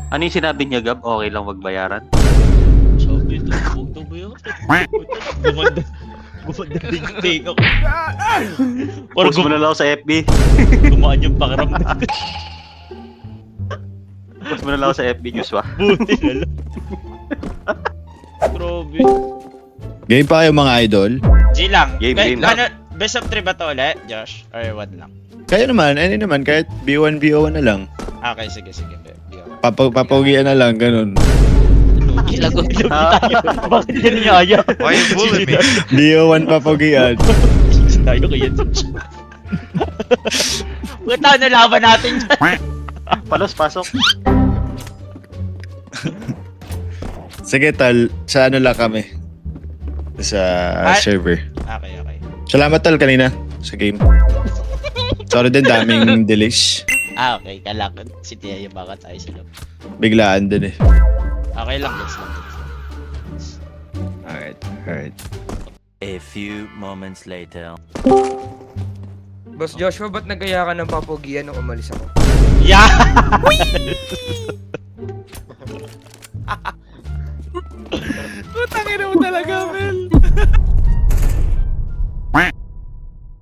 Ano yung sinabi niya, Gab? Okay lang magbayaran? Sabi ito, huwag daw ba yun? Gumanda. Gumanda din yung take ako. Parang Post mo na lang ako sa FB. gumaan yung pakiramdam. Post mo na lang ako sa FB news, ba? Buti na lang. Grabe. Game pa kayo mga idol? G lang. Game Ano, best of 3 ba to ulit, Josh? Or 1 lang? Kaya naman, ano naman, kahit B1, B01 na lang. Okay, sige. Papagian na lang, ganun. Lagot. Bakit yan niya ayaw? Why you bully me? B01 papagian. Tayo kaya Josh. Puta, ano laban natin dyan? Palos, pasok. Sige tal, sa ano lang kami. Sa server. Okay. Salamat tal kanina sa game. Sorry din, daming delays. Okay, kalakad. Si Tia yung baka tayo sa loob. Biglaan din eh. Okay lang, gets lang. Alright. A few moments later. Boss Joshua, ba't nagaya ka ng papugian nung umalis ako? Yeah! Putangin mo talaga,